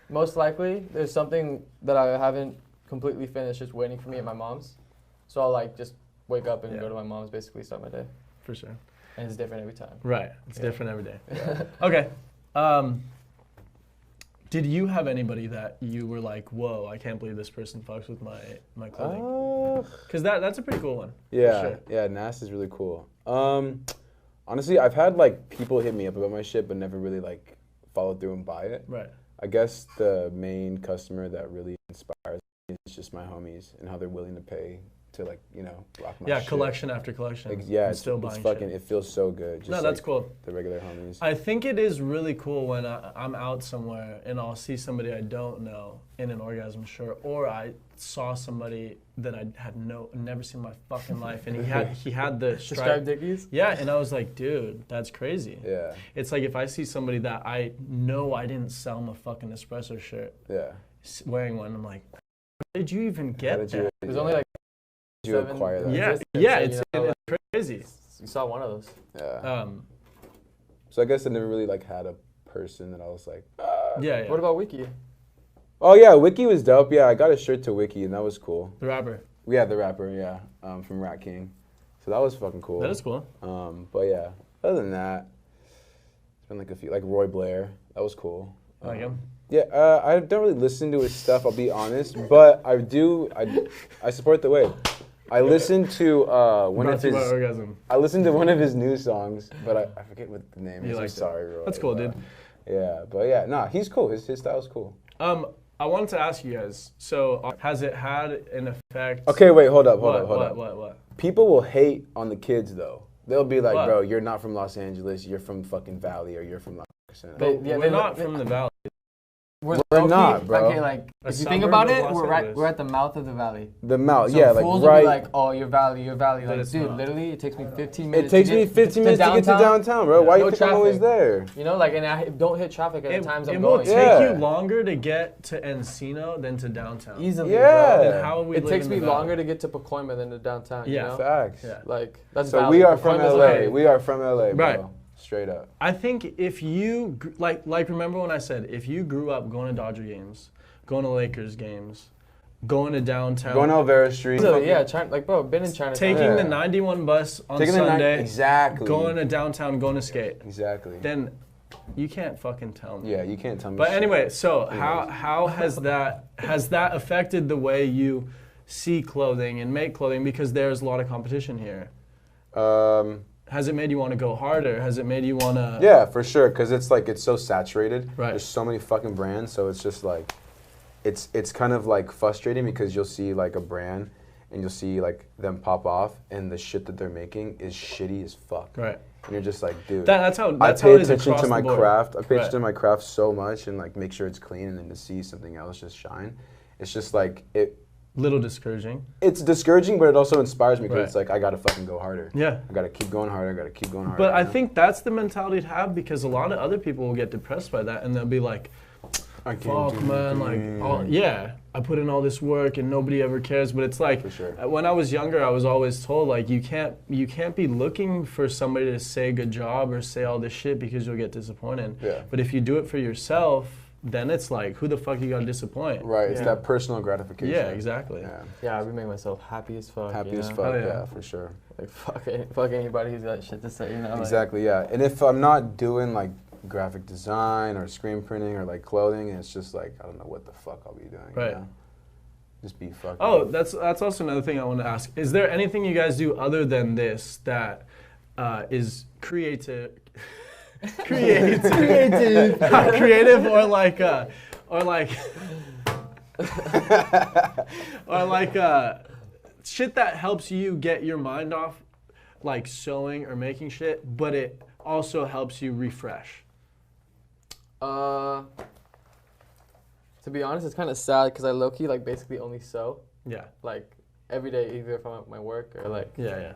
[SPEAKER 2] most likely there's something that I haven't completely finished, just waiting for me at my mom's. So I'll like just wake up and
[SPEAKER 1] Yeah.
[SPEAKER 2] go to my mom's, basically start my day,
[SPEAKER 1] For sure.
[SPEAKER 2] and it's different every time.
[SPEAKER 1] Right. It's
[SPEAKER 2] Yeah.
[SPEAKER 1] different every day. Okay. Did you have anybody that you were like, whoa, I can't believe this person fucks with my clothing? Because that's a pretty cool one.
[SPEAKER 4] Yeah,
[SPEAKER 1] sure.
[SPEAKER 4] yeah, NAS is really cool. Honestly, I've had like people hit me up about my shit, but never really like follow through and buy it.
[SPEAKER 1] Right.
[SPEAKER 4] I guess the main customer that really inspires me is just my homies and how they're willing to pay to like rock my
[SPEAKER 1] Yeah,
[SPEAKER 4] shit.
[SPEAKER 1] collection after collection.
[SPEAKER 4] Yeah,
[SPEAKER 1] and
[SPEAKER 4] it's
[SPEAKER 1] still
[SPEAKER 4] it's
[SPEAKER 1] buying
[SPEAKER 4] fucking.
[SPEAKER 1] shit.
[SPEAKER 4] It feels so good. Just
[SPEAKER 1] No, that's
[SPEAKER 4] like
[SPEAKER 1] cool.
[SPEAKER 4] The regular homies.
[SPEAKER 1] I think it is really cool when I'm out somewhere and I'll see somebody I don't know in an Orgasm shirt, or I saw somebody that I had never seen in my fucking life, and he had the
[SPEAKER 2] Describe
[SPEAKER 1] stripe.
[SPEAKER 2] Dickies.
[SPEAKER 1] Yeah, and I was like, dude, that's crazy.
[SPEAKER 4] Yeah,
[SPEAKER 1] It's like if I see somebody that I know I didn't sell him a fucking espresso shirt
[SPEAKER 4] yeah.
[SPEAKER 1] wearing one, I'm like, how did you even
[SPEAKER 4] How
[SPEAKER 1] get
[SPEAKER 4] did you,
[SPEAKER 1] that?
[SPEAKER 2] There's only like
[SPEAKER 4] did you
[SPEAKER 2] 7
[SPEAKER 4] acquire that?
[SPEAKER 1] Yeah,
[SPEAKER 2] existence,
[SPEAKER 1] yeah,
[SPEAKER 2] so,
[SPEAKER 1] it's,
[SPEAKER 2] you know,
[SPEAKER 1] it's crazy.
[SPEAKER 2] you saw one of those.
[SPEAKER 4] Yeah. So I guess I never really like had a person that I was like.
[SPEAKER 1] Yeah, yeah.
[SPEAKER 2] What about Wiki?
[SPEAKER 4] Oh yeah, Wiki was dope. Yeah, I got a shirt to Wiki and that was cool.
[SPEAKER 1] The rapper.
[SPEAKER 4] Yeah, the rapper. Yeah, from Rat King. So that was fucking cool.
[SPEAKER 1] That is cool.
[SPEAKER 4] But yeah, other than that, it's been like a few, like Roy Blair. That was cool.
[SPEAKER 1] I like him.
[SPEAKER 4] Yeah, I don't really listen to his stuff. I'll be honest, but I do. I support the wave. I listened to one
[SPEAKER 1] Brought
[SPEAKER 4] of
[SPEAKER 1] to you by
[SPEAKER 4] his.
[SPEAKER 1] Orgasm.
[SPEAKER 4] I listened to one of his new songs, but I forget what the name
[SPEAKER 1] You
[SPEAKER 4] is. I'm
[SPEAKER 1] liked it.
[SPEAKER 4] sorry, Roy.
[SPEAKER 1] That's cool, dude.
[SPEAKER 4] Yeah, but yeah, nah, he's cool. His style's cool.
[SPEAKER 1] I wanted to ask you guys. So, has it had an effect?
[SPEAKER 4] Okay, wait, hold up.
[SPEAKER 1] What?
[SPEAKER 4] People will hate on the kids though. They'll be like,
[SPEAKER 1] What?
[SPEAKER 4] bro, you're not from Los Angeles. You're from fucking Valley, or you're from Los Angeles.
[SPEAKER 1] We're not from the valley.
[SPEAKER 2] We're
[SPEAKER 4] We're
[SPEAKER 2] low-key-
[SPEAKER 4] not, bro.
[SPEAKER 2] Okay, like
[SPEAKER 1] A
[SPEAKER 2] if you think
[SPEAKER 1] suburb
[SPEAKER 2] about
[SPEAKER 1] of
[SPEAKER 2] it,
[SPEAKER 1] Los
[SPEAKER 2] we're
[SPEAKER 1] Angeles.
[SPEAKER 2] at the mouth of the valley.
[SPEAKER 4] The mouth,
[SPEAKER 2] So
[SPEAKER 4] yeah, like
[SPEAKER 2] fools
[SPEAKER 4] right.
[SPEAKER 2] will be like, oh, your valley.
[SPEAKER 1] But
[SPEAKER 2] Like,
[SPEAKER 1] it's
[SPEAKER 2] dude,
[SPEAKER 1] not.
[SPEAKER 2] literally, it takes me 15
[SPEAKER 4] It
[SPEAKER 2] minutes.
[SPEAKER 4] takes
[SPEAKER 2] to
[SPEAKER 4] me
[SPEAKER 2] get
[SPEAKER 4] 15 minutes to get to downtown, bro. Why
[SPEAKER 2] No
[SPEAKER 4] you think I'm always
[SPEAKER 2] traffic.
[SPEAKER 4] there?
[SPEAKER 2] You know, like, and I don't hit traffic at the times I'm
[SPEAKER 1] it will
[SPEAKER 2] going.
[SPEAKER 1] take
[SPEAKER 4] Yeah.
[SPEAKER 1] you longer to get to Encino than to downtown.
[SPEAKER 2] Easily,
[SPEAKER 4] Yeah.
[SPEAKER 2] bro.
[SPEAKER 1] Then how are we
[SPEAKER 2] It
[SPEAKER 1] live
[SPEAKER 2] takes
[SPEAKER 1] in the
[SPEAKER 2] me
[SPEAKER 1] valley?
[SPEAKER 2] longer to get to Pacoima than to downtown.
[SPEAKER 1] Yeah.
[SPEAKER 2] You know?
[SPEAKER 4] Facts.
[SPEAKER 1] Yeah.
[SPEAKER 2] Like that's
[SPEAKER 4] So
[SPEAKER 2] valley.
[SPEAKER 4] we are from
[SPEAKER 2] Pacoima's
[SPEAKER 4] LA.
[SPEAKER 2] okay.
[SPEAKER 4] We are from LA, bro.
[SPEAKER 1] Right.
[SPEAKER 4] Straight up.
[SPEAKER 1] I think if you like remember when I said if you grew up going to Dodger games, going to Lakers games, going to downtown,
[SPEAKER 4] Going to Elvira Street.
[SPEAKER 2] Easily, yeah, China, like bro, been in China.
[SPEAKER 1] taking
[SPEAKER 4] Yeah.
[SPEAKER 1] the 91 bus on
[SPEAKER 4] Taking the
[SPEAKER 1] Sunday,
[SPEAKER 4] exactly.
[SPEAKER 1] going to downtown, going to skate,
[SPEAKER 4] Exactly.
[SPEAKER 1] then You can't fucking tell me.
[SPEAKER 4] Yeah, you can't tell me.
[SPEAKER 1] But
[SPEAKER 4] shit.
[SPEAKER 1] anyway, so how has that affected the way you see clothing and make clothing? Because there's a lot of competition here. Has it made you want to go harder? Has it made you want to?
[SPEAKER 4] Yeah, for sure. Because it's like it's so saturated.
[SPEAKER 1] Right.
[SPEAKER 4] There's so many fucking brands, so it's just like, it's kind of like frustrating because you'll see like a brand, and you'll see like them pop off, and the shit that they're making is shitty as fuck.
[SPEAKER 1] Right.
[SPEAKER 4] And you're just like, dude.
[SPEAKER 1] That's how
[SPEAKER 4] I
[SPEAKER 1] it
[SPEAKER 4] pay
[SPEAKER 1] is
[SPEAKER 4] attention
[SPEAKER 1] across
[SPEAKER 4] to my
[SPEAKER 1] the board.
[SPEAKER 4] craft. I pay
[SPEAKER 1] Right.
[SPEAKER 4] attention to my craft so much, and like make sure it's clean, and then to see something else just shine, it's just like it.
[SPEAKER 1] Little discouraging.
[SPEAKER 4] It's discouraging, but it also inspires me because
[SPEAKER 1] Right.
[SPEAKER 4] it's like I gotta fucking go harder.
[SPEAKER 1] Yeah.
[SPEAKER 4] I gotta keep going harder. I gotta keep going harder.
[SPEAKER 1] But I
[SPEAKER 4] you know?
[SPEAKER 1] think that's the mentality to have, because a lot of other people will get depressed by that, and they'll be like,
[SPEAKER 4] I can't
[SPEAKER 1] fuck,
[SPEAKER 4] do
[SPEAKER 1] man,
[SPEAKER 4] anything.
[SPEAKER 1] I put in all this work and nobody ever cares. But it's like,
[SPEAKER 4] For sure.
[SPEAKER 1] when I was younger, I was always told, like, you can't be looking for somebody to say good job or say all this shit because you'll get disappointed.
[SPEAKER 4] Yeah.
[SPEAKER 1] But if you do it for yourself, then it's like, who the fuck you gotta disappoint?
[SPEAKER 4] Right. It's
[SPEAKER 2] Yeah.
[SPEAKER 4] that personal gratification.
[SPEAKER 1] Yeah, exactly.
[SPEAKER 4] Yeah.
[SPEAKER 2] Yeah, I would make myself happy as fuck.
[SPEAKER 4] Happy
[SPEAKER 2] you
[SPEAKER 4] as
[SPEAKER 2] know?
[SPEAKER 4] fuck.
[SPEAKER 1] Oh, yeah.
[SPEAKER 4] Yeah, for sure.
[SPEAKER 2] Like fuck anybody who's got shit to say, you know? Like,
[SPEAKER 4] Exactly. Yeah. And if I'm not doing like graphic design or screen printing or like clothing, it's just like I don't know what the fuck I'll be doing.
[SPEAKER 1] Right.
[SPEAKER 4] You know? Just be fucking.
[SPEAKER 1] Oh, that's also another thing I want to ask. Is there anything you guys do other than this that is creative, creative or like shit that helps you get your mind off, like sewing or making shit, but it also helps you refresh?
[SPEAKER 2] To be honest, it's kind of sad because I low-key like basically only sew
[SPEAKER 1] Yeah.
[SPEAKER 2] like every day, either if I'm at my work or like
[SPEAKER 1] Yeah.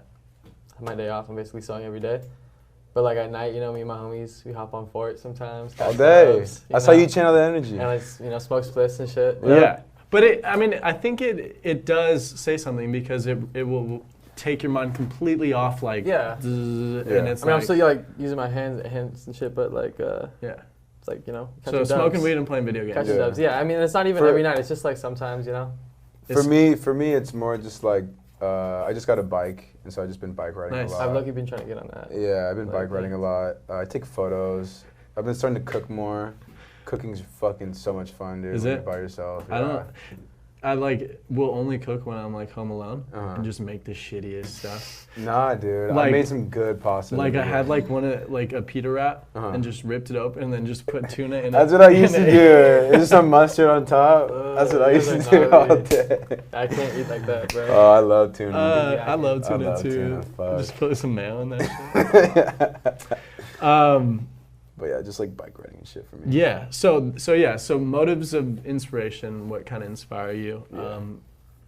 [SPEAKER 2] my day off. I'm basically sewing every day. But like at night, you know, me and my homies, we hop on Fort sometimes.
[SPEAKER 4] All
[SPEAKER 2] catch
[SPEAKER 4] day.
[SPEAKER 2] clubs,
[SPEAKER 4] That's
[SPEAKER 2] know,
[SPEAKER 4] how you channel the energy.
[SPEAKER 2] And like, you know, smoke splits and shit.
[SPEAKER 1] Yeah. But I think it does say something, because it will take your mind completely off, like,
[SPEAKER 2] Yeah.
[SPEAKER 1] and
[SPEAKER 4] Yeah.
[SPEAKER 1] it's
[SPEAKER 2] I mean, I'm
[SPEAKER 1] like,
[SPEAKER 2] still like using my hands and shit, but like,
[SPEAKER 1] yeah.
[SPEAKER 2] it's like, you know,
[SPEAKER 1] So
[SPEAKER 2] catching
[SPEAKER 1] smoking
[SPEAKER 2] dubs.
[SPEAKER 1] weed and playing video games.
[SPEAKER 2] Catching
[SPEAKER 4] Yeah.
[SPEAKER 2] dubs. Yeah, I mean, it's not even
[SPEAKER 4] For-
[SPEAKER 2] every night. It's just like sometimes, you know.
[SPEAKER 4] For me, it's more just like I just got a bike, and so I've just been bike riding
[SPEAKER 1] Nice.
[SPEAKER 4] a lot.
[SPEAKER 2] I've lucky been trying to get on that.
[SPEAKER 4] Yeah, I've been
[SPEAKER 2] Like,
[SPEAKER 4] bike riding a lot. I take photos. I've been starting to cook more. Cooking's fucking so much fun, dude.
[SPEAKER 1] Is
[SPEAKER 4] when
[SPEAKER 1] it?
[SPEAKER 4] you're by yourself.
[SPEAKER 1] I don't. I like will only cook when I'm like home alone
[SPEAKER 4] Uh-huh.
[SPEAKER 1] and just make the shittiest stuff.
[SPEAKER 4] Nah, dude. I
[SPEAKER 1] Like-
[SPEAKER 4] made some good pasta.
[SPEAKER 1] Like
[SPEAKER 4] the
[SPEAKER 1] I
[SPEAKER 4] other
[SPEAKER 1] had
[SPEAKER 4] day.
[SPEAKER 1] like like a pita wrap
[SPEAKER 4] Uh-huh.
[SPEAKER 1] and just ripped it open and then just put tuna in it.
[SPEAKER 4] That's what I used to do. It's just some mustard on top. That's what I
[SPEAKER 2] those
[SPEAKER 4] used
[SPEAKER 2] are
[SPEAKER 4] to do all
[SPEAKER 2] gnarly.
[SPEAKER 4] day.
[SPEAKER 2] I can't eat like that, bro.
[SPEAKER 4] Oh, I love tuna.
[SPEAKER 1] I love tuna
[SPEAKER 4] love
[SPEAKER 1] too.
[SPEAKER 4] tuna, fuck.
[SPEAKER 1] Just put some mayo in that shit.
[SPEAKER 4] But yeah, just like bike riding and shit for me.
[SPEAKER 1] Yeah. So motives of inspiration. What kind of inspire you?
[SPEAKER 4] Yeah.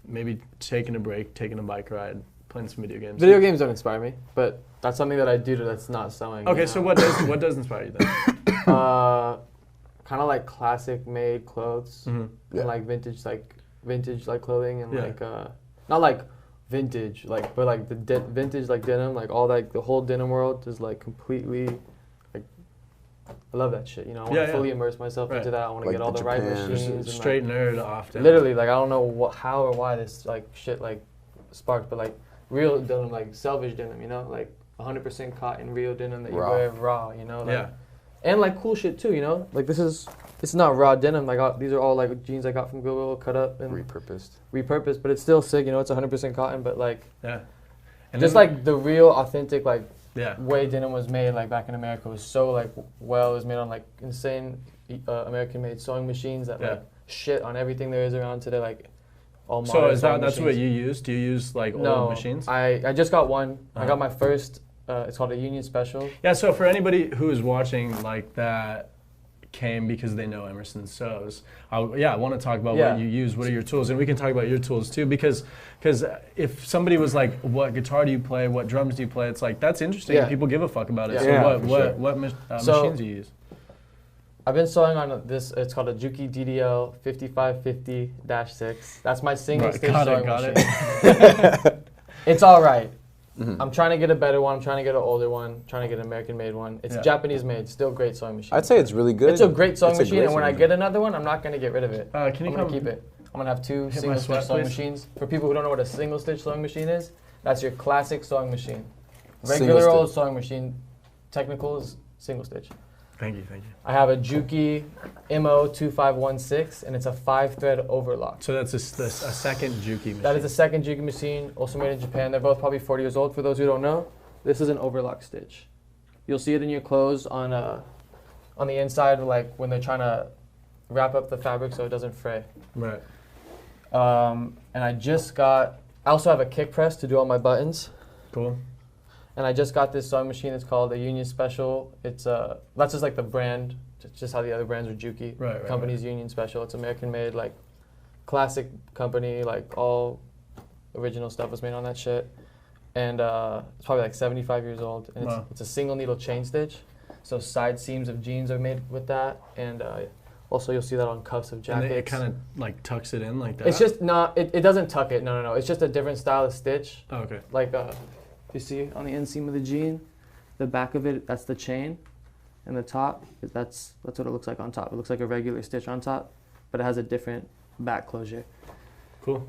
[SPEAKER 1] Maybe taking a break, taking a bike ride, playing some video games.
[SPEAKER 2] Video games don't inspire me, but that's something that I do that's not sewing.
[SPEAKER 1] Okay,
[SPEAKER 2] you
[SPEAKER 1] so
[SPEAKER 2] know?
[SPEAKER 1] what does inspire you then?
[SPEAKER 2] Kind of like classic made clothes
[SPEAKER 1] Mhm.
[SPEAKER 4] Yeah.
[SPEAKER 2] and like vintage like clothing and
[SPEAKER 1] Yeah.
[SPEAKER 2] like not like vintage like, but like the vintage like denim, like all like the whole denim world is like completely like, I love that shit. You know, I want to
[SPEAKER 1] Yeah, yeah.
[SPEAKER 2] fully immerse myself
[SPEAKER 1] Right.
[SPEAKER 2] into that. I want to
[SPEAKER 4] Like
[SPEAKER 2] get all
[SPEAKER 4] the
[SPEAKER 2] the right
[SPEAKER 4] Japan.
[SPEAKER 2] machines.
[SPEAKER 1] Just
[SPEAKER 2] and,
[SPEAKER 1] straight nerd often.
[SPEAKER 2] literally, like I don't know how or why this like shit like sparked, but like real denim, like selvage denim, you know, like 100% cotton real denim that you
[SPEAKER 4] Raw.
[SPEAKER 2] wear raw, you know, like,
[SPEAKER 1] Yeah.
[SPEAKER 2] and like cool shit too, you know, like it's not raw denim, like these are all like jeans I got from Goodwill, cut up and repurposed, but it's still sick, you know, it's 100% cotton, but like
[SPEAKER 1] Yeah. And
[SPEAKER 2] just
[SPEAKER 1] then-
[SPEAKER 2] like the real authentic like
[SPEAKER 1] yeah.
[SPEAKER 2] way denim was made like back in America was so like it was made on like insane American made sewing machines that
[SPEAKER 1] Yeah.
[SPEAKER 2] like shit on everything there is around today, like all
[SPEAKER 1] So
[SPEAKER 2] modern
[SPEAKER 1] is
[SPEAKER 2] sewing
[SPEAKER 1] that's what
[SPEAKER 2] machines.
[SPEAKER 1] you use? Do you use like old
[SPEAKER 2] No,
[SPEAKER 1] machines?
[SPEAKER 2] I just got one. I
[SPEAKER 1] Uh-huh.
[SPEAKER 2] got my first. It's called a Union Special.
[SPEAKER 1] Yeah. So for anybody who is watching, like that came because they know Emerson sews. I want to talk about
[SPEAKER 2] Yeah.
[SPEAKER 1] what you use. What are your tools? And we can talk about your tools too, because if somebody was like, "What guitar do you play? What drums do you play?" It's like that's interesting.
[SPEAKER 2] Yeah.
[SPEAKER 1] People give a fuck about it.
[SPEAKER 2] Yeah.
[SPEAKER 1] So
[SPEAKER 4] Yeah,
[SPEAKER 1] what
[SPEAKER 4] for
[SPEAKER 1] what
[SPEAKER 4] sure.
[SPEAKER 1] what
[SPEAKER 2] So-
[SPEAKER 1] machines do you use?
[SPEAKER 2] I've been sewing on this. It's called a Juki DDL 5550-6. That's my single stitch sewing machine. It's all right.
[SPEAKER 4] Mhm.
[SPEAKER 2] I'm trying to get a better one. I'm trying to get an older one. Trying to get an American made one. It's
[SPEAKER 1] Yeah.
[SPEAKER 2] Japanese made. Still great sewing machine.
[SPEAKER 4] I'd say it's really good.
[SPEAKER 2] It's a great sewing
[SPEAKER 4] It's a
[SPEAKER 2] machine,
[SPEAKER 4] great
[SPEAKER 2] and when I
[SPEAKER 4] sewing
[SPEAKER 2] get another one, I'm not gonna get rid of it.
[SPEAKER 1] Can
[SPEAKER 2] I'm
[SPEAKER 1] you
[SPEAKER 2] gonna
[SPEAKER 1] come
[SPEAKER 2] keep it. I'm gonna have two
[SPEAKER 1] hit my
[SPEAKER 2] single
[SPEAKER 1] sweat,
[SPEAKER 2] stitch sewing
[SPEAKER 1] please?
[SPEAKER 2] machines. For people who don't know what a single stitch sewing machine is, that's your classic sewing machine.
[SPEAKER 4] Single
[SPEAKER 2] Regular old
[SPEAKER 4] stitch.
[SPEAKER 2] sewing machine, technical is single stitch.
[SPEAKER 1] Thank you.
[SPEAKER 5] I have a Juki MO2516, and it's a 5-thread overlock.
[SPEAKER 1] So that's a second Juki machine.
[SPEAKER 5] That is the second Juki machine, also made in Japan. They're both probably 40 years old. For those who don't know, this is an overlock stitch. You'll see it in your clothes on the inside, like when they're trying to wrap up the fabric so it doesn't fray.
[SPEAKER 1] Right.
[SPEAKER 5] And I also have a kick press to do all my buttons.
[SPEAKER 1] Cool.
[SPEAKER 5] And I just got this sewing machine. It's called a Union Special. It's that's just like the brand, just how the other brands are Juki.
[SPEAKER 1] Right.
[SPEAKER 5] Company's Union Special. It's American made, like classic company, like all original stuff was made on that shit. And it's probably like 75 years old. And it's a single needle chain stitch. So side seams of jeans are made with that. And also you'll see that on cuffs of jackets.
[SPEAKER 1] And it kind of like tucks it in like that?
[SPEAKER 5] It's just not, it doesn't tuck it. No. It's just a different style of stitch.
[SPEAKER 1] Oh, okay.
[SPEAKER 5] Like you see on the inseam of the jean, the back of it, that's the chain, and the top, that's what it looks like on top. It looks like a regular stitch on top, but it has a different back closure.
[SPEAKER 1] Cool.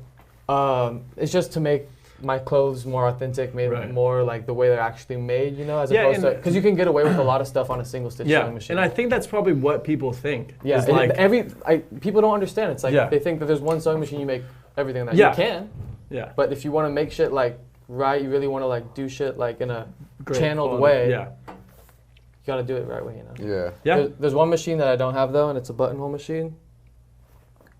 [SPEAKER 5] It's just to make my clothes more authentic, made more like the way they're actually made, as opposed to, because you can get away with a lot of stuff on a single stitch sewing machine.
[SPEAKER 1] And I think that's probably what people think.
[SPEAKER 5] Yeah, like, people don't understand. It's like they think that there's one sewing machine you make everything that you can.
[SPEAKER 1] Yeah.
[SPEAKER 5] But if you want to make shit like right, you really want to like do shit like in a channeled way.
[SPEAKER 1] Yeah.
[SPEAKER 5] You gotta do it right way,
[SPEAKER 1] Yeah.
[SPEAKER 5] There's one machine that I don't have though, and it's a buttonhole machine.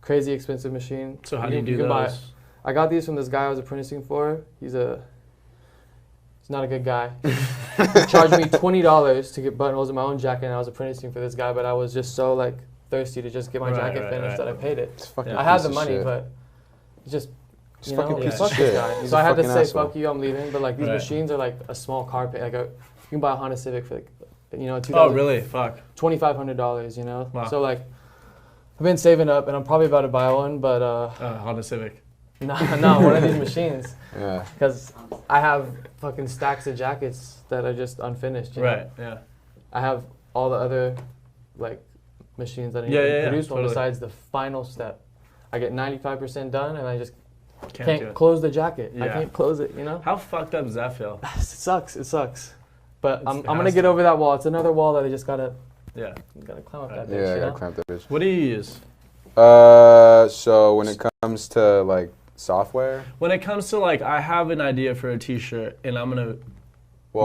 [SPEAKER 5] Crazy expensive machine.
[SPEAKER 1] So how do you do those?
[SPEAKER 5] I got these from this guy I was apprenticing for. He's not a good guy. He charged me $20 to get buttonholes in my own jacket, and I was apprenticing for this guy, but I was just so like thirsty to just get my jacket finished that I paid it. I had the money, but it's just fuck this guy. So I had to say, fuck you, I'm leaving. But like these machines are like a small car pay. Like you can buy a Honda Civic for like,
[SPEAKER 1] oh really? Fuck.
[SPEAKER 5] $2,500,
[SPEAKER 1] Wow.
[SPEAKER 5] So like, I've been saving up, and I'm probably about to buy one, but
[SPEAKER 1] Honda Civic.
[SPEAKER 5] No, one of these machines.
[SPEAKER 4] Yeah.
[SPEAKER 5] Because I have fucking stacks of jackets that are just unfinished.
[SPEAKER 1] Right. Yeah.
[SPEAKER 5] I have all the other like machines that I need to produce one besides the final step. I get 95% done, and I just can't close the jacket. I can't close it.
[SPEAKER 1] How fucked up does that feel?
[SPEAKER 5] It sucks. But I'm gonna get over that wall. It's another wall that I just gotta climb up that bitch.
[SPEAKER 4] Yeah, I gotta climb up that bitch.
[SPEAKER 1] What do you use?
[SPEAKER 4] So when it comes to like software,
[SPEAKER 1] when it comes to like, I have an idea for a T-shirt, and I'm gonna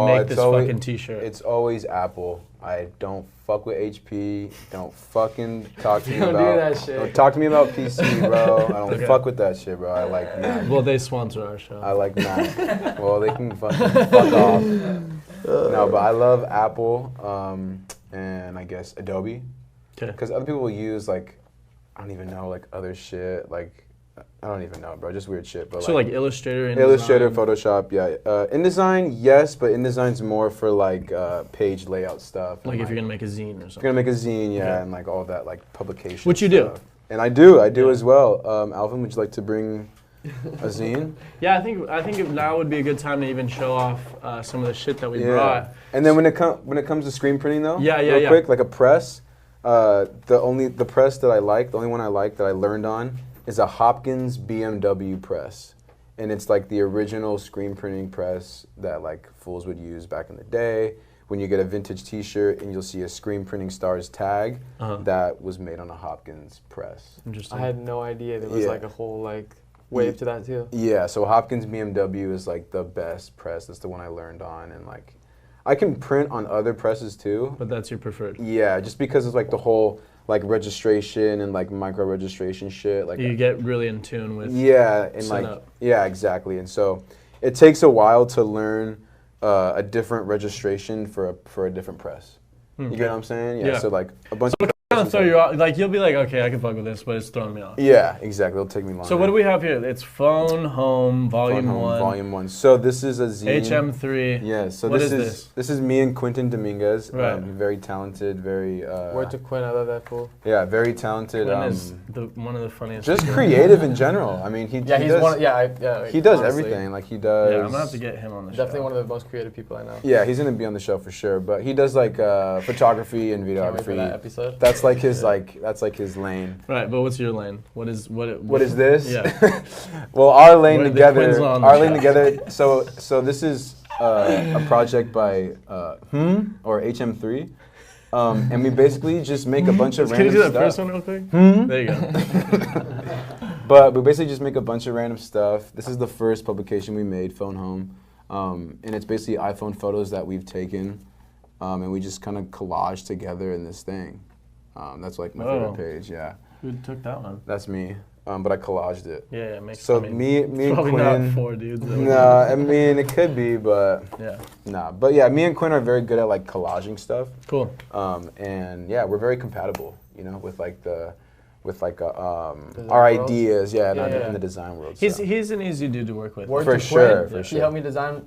[SPEAKER 1] make this fucking T-shirt.
[SPEAKER 4] It's always Apple. I don't fuck with HP. Don't fucking talk to me
[SPEAKER 5] Don't
[SPEAKER 4] about.
[SPEAKER 5] do that shit.
[SPEAKER 4] Don't talk to me about PC, bro. I don't fuck with that shit, bro. I like Mac.
[SPEAKER 1] Well, they sponsor our show.
[SPEAKER 4] I like Mac. Well, they can fucking fuck off. No, but I love Apple, and I guess Adobe.
[SPEAKER 1] Okay.
[SPEAKER 4] Because other people will use like, I don't even know, like other shit, like I don't even know, bro, just weird shit. But
[SPEAKER 1] so like Illustrator,
[SPEAKER 4] Illustrator, Photoshop, yeah. InDesign, yes, but InDesign's more for like page layout stuff.
[SPEAKER 1] Like if you're gonna make a zine or something.
[SPEAKER 4] If you're gonna make a zine, and like all that, like publication.
[SPEAKER 1] Which you
[SPEAKER 4] stuff.
[SPEAKER 1] do.
[SPEAKER 4] And I do as well. Alvin, would you like to bring a zine?
[SPEAKER 1] Yeah, I think now would be a good time to even show off some of the shit that we brought.
[SPEAKER 4] And then when it comes to screen printing though,
[SPEAKER 1] real
[SPEAKER 4] quick, like a press. The press that I like, the only one I like that I learned on, is a Hopkins BMW press, and it's like the original screen printing press that like fools would use back in the day. When you get a vintage T-shirt and you'll see a Screen Printing Stars tag, that was made on a Hopkins press.
[SPEAKER 1] Interesting.
[SPEAKER 5] I had no idea there was like a whole like wave to that too.
[SPEAKER 4] Yeah, so Hopkins BMW is like the best press. That's the one I learned on, and like I can print on other presses too.
[SPEAKER 1] But that's your preferred.
[SPEAKER 4] Yeah, just because it's like the whole like registration and like micro registration shit. Like
[SPEAKER 1] you get really in tune with.
[SPEAKER 4] Yeah, and like exactly. And so it takes a while to learn a different registration for a different press. You get what I'm saying? Yeah. So like a bunch of
[SPEAKER 1] kind of throw you off. Like you'll be like, okay, I can fuck with this, but it's throwing me off.
[SPEAKER 4] Yeah, exactly. It'll take me longer.
[SPEAKER 1] So what do we have here? It's Phone Home Volume 1.
[SPEAKER 4] Volume 1. So this is a zine.
[SPEAKER 1] HM3.
[SPEAKER 4] Yeah. So
[SPEAKER 1] what
[SPEAKER 4] this
[SPEAKER 1] is
[SPEAKER 4] this is me and Quentin Dominguez.
[SPEAKER 1] Right.
[SPEAKER 4] Very talented. Very.
[SPEAKER 5] Word to Quinn. I love that fool.
[SPEAKER 4] Yeah. Very talented.
[SPEAKER 1] Quinn is one of the funniest.
[SPEAKER 4] Just creative in general. I mean, he does
[SPEAKER 5] honestly,
[SPEAKER 4] everything. Like he does.
[SPEAKER 1] Yeah, I'm gonna have to get him on the show.
[SPEAKER 5] Definitely one of the most creative people I know.
[SPEAKER 4] Yeah, he's gonna be on the show for sure. But he does like photography and videography.
[SPEAKER 5] Can't wait for that episode.
[SPEAKER 4] That's like his That's like his lane.
[SPEAKER 1] Right, but what's your lane? What is
[SPEAKER 4] this?
[SPEAKER 1] Yeah.
[SPEAKER 4] Well, our lane
[SPEAKER 1] together.
[SPEAKER 4] So this is a project by or HM3. And we basically just make a bunch of
[SPEAKER 1] Can you
[SPEAKER 4] random
[SPEAKER 1] do that
[SPEAKER 4] stuff.
[SPEAKER 1] first one real quick? There you go.
[SPEAKER 4] But we basically just make a bunch of random stuff. This is the first publication we made, Phone Home. And it's basically iPhone photos that we've taken. And we just kind of collage together in this thing. That's like my favorite page, yeah.
[SPEAKER 1] Who took that one?
[SPEAKER 4] That's me. But I collaged it.
[SPEAKER 1] Yeah, makes
[SPEAKER 4] So
[SPEAKER 1] sense.
[SPEAKER 4] me and
[SPEAKER 1] Probably
[SPEAKER 4] Quinn.
[SPEAKER 1] not 4 dudes.
[SPEAKER 4] No, I mean it could be, but
[SPEAKER 1] Yeah.
[SPEAKER 4] nah. But yeah, me and Quinn are very good at like collaging stuff.
[SPEAKER 1] Cool.
[SPEAKER 4] And yeah, we're very compatible, you know, with like
[SPEAKER 5] Design
[SPEAKER 4] our
[SPEAKER 5] world?
[SPEAKER 4] ideas, yeah,
[SPEAKER 5] Yeah.
[SPEAKER 4] in the design world.
[SPEAKER 1] He's
[SPEAKER 4] so.
[SPEAKER 1] an easy dude to work with.
[SPEAKER 5] Word
[SPEAKER 4] For
[SPEAKER 5] to
[SPEAKER 4] sure,
[SPEAKER 5] Quinn.
[SPEAKER 4] for
[SPEAKER 5] He
[SPEAKER 4] sure.
[SPEAKER 5] helped me design.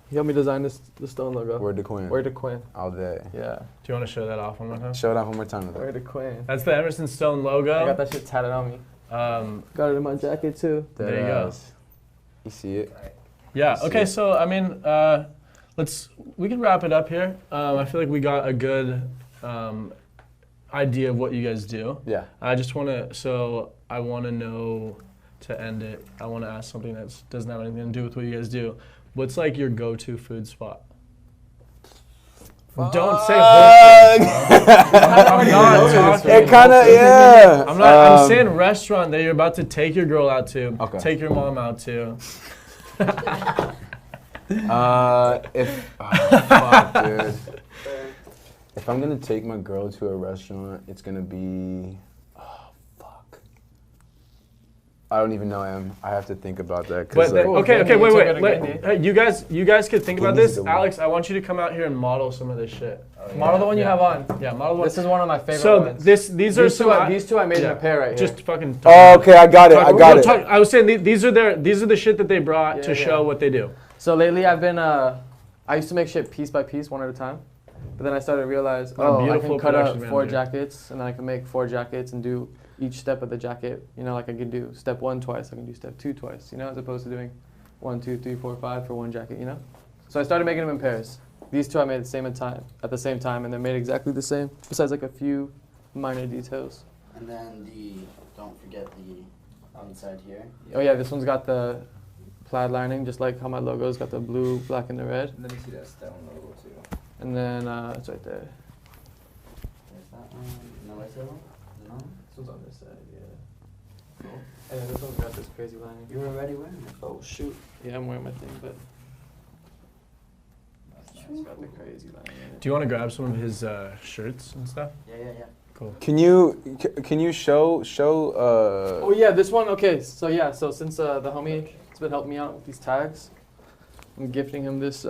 [SPEAKER 5] He helped me design the stone logo.
[SPEAKER 4] Word to Quinn.
[SPEAKER 5] Word to Quinn.
[SPEAKER 4] All day.
[SPEAKER 5] Yeah.
[SPEAKER 1] Do you want to show that off one more time?
[SPEAKER 4] Show it off one more time. With
[SPEAKER 5] Word to Quinn.
[SPEAKER 1] That's the Emerson Stone logo.
[SPEAKER 5] I got that shit tatted on me. Got it in my jacket too.
[SPEAKER 1] There you go.
[SPEAKER 4] You see it?
[SPEAKER 1] Yeah.
[SPEAKER 4] See
[SPEAKER 1] Okay.
[SPEAKER 4] it.
[SPEAKER 1] So I mean, we can wrap it up here. I feel like we got a good idea of what you guys do.
[SPEAKER 4] Yeah.
[SPEAKER 1] I just want to. So I want to know, to end it, I want to ask something that doesn't have anything to do with what you guys do. What's like your go-to food spot? Don't say Whole Foods. I'm not talking.
[SPEAKER 4] It kind of, yeah.
[SPEAKER 1] I'm not. I'm saying restaurant that you're about to take your girl out to.
[SPEAKER 4] Okay.
[SPEAKER 1] Take your mom out to.
[SPEAKER 4] Fuck, dude. If I'm gonna take my girl to a restaurant, it's gonna be, fuck. I don't even know him. I have to think about that.
[SPEAKER 1] But
[SPEAKER 4] Like,
[SPEAKER 1] okay,
[SPEAKER 5] Gandy,
[SPEAKER 1] wait.
[SPEAKER 5] you took her to
[SPEAKER 1] Hey, you guys could think about
[SPEAKER 4] Gandy's
[SPEAKER 1] this.
[SPEAKER 4] the one.
[SPEAKER 1] Alex, I want you to come out here and model some of this shit.
[SPEAKER 5] Model the one you
[SPEAKER 1] Yeah.
[SPEAKER 5] have on.
[SPEAKER 1] Yeah, model one.
[SPEAKER 5] This is one of my favorite
[SPEAKER 1] So
[SPEAKER 5] ones.
[SPEAKER 1] these are some.
[SPEAKER 5] These two I made in
[SPEAKER 1] yeah.
[SPEAKER 5] a pair right here.
[SPEAKER 1] Just fucking.
[SPEAKER 4] Oh, okay, I got it.
[SPEAKER 1] talk-
[SPEAKER 4] I got
[SPEAKER 1] no,
[SPEAKER 4] it.
[SPEAKER 1] talk- I was saying these are the shit that they brought
[SPEAKER 5] Yeah,
[SPEAKER 1] to
[SPEAKER 5] yeah.
[SPEAKER 1] show what they do.
[SPEAKER 5] So lately I've been, I used to make shit piece by piece, one at a time. But then I started to realize,
[SPEAKER 1] What a
[SPEAKER 5] I
[SPEAKER 1] beautiful
[SPEAKER 5] can cut up
[SPEAKER 1] production
[SPEAKER 5] 4
[SPEAKER 1] manager.
[SPEAKER 5] jackets, and then I can make 4 jackets and do each step of the jacket. You know, like I can do step 1 twice, I can do step 2 twice, you know, as opposed to doing 1, 2, 3, 4, 5 for one jacket, you know? So I started making them in pairs. These two I made at the same time, and they're made exactly the same, besides like a few minor details.
[SPEAKER 6] And then don't forget the outside here.
[SPEAKER 5] Oh yeah, this one's got the plaid lining, just like how my logo's got the blue, black, and the red.
[SPEAKER 6] Let me see that stone logo too.
[SPEAKER 5] And then it's right there.
[SPEAKER 6] There's that one. No, is that one? No?
[SPEAKER 5] This one's on this side, yeah. Cool. And then this one's got this crazy lining.
[SPEAKER 6] You were already wearing it.
[SPEAKER 5] Oh shoot. Yeah, I'm wearing my thing, but it's got the crazy lining in it.
[SPEAKER 1] Do you want to grab some of his shirts and stuff?
[SPEAKER 6] Yeah.
[SPEAKER 1] Cool.
[SPEAKER 4] Can you show?
[SPEAKER 5] Oh yeah, this one. Okay, so yeah, so since the homie has been helping me out with these tags, I'm gifting him this.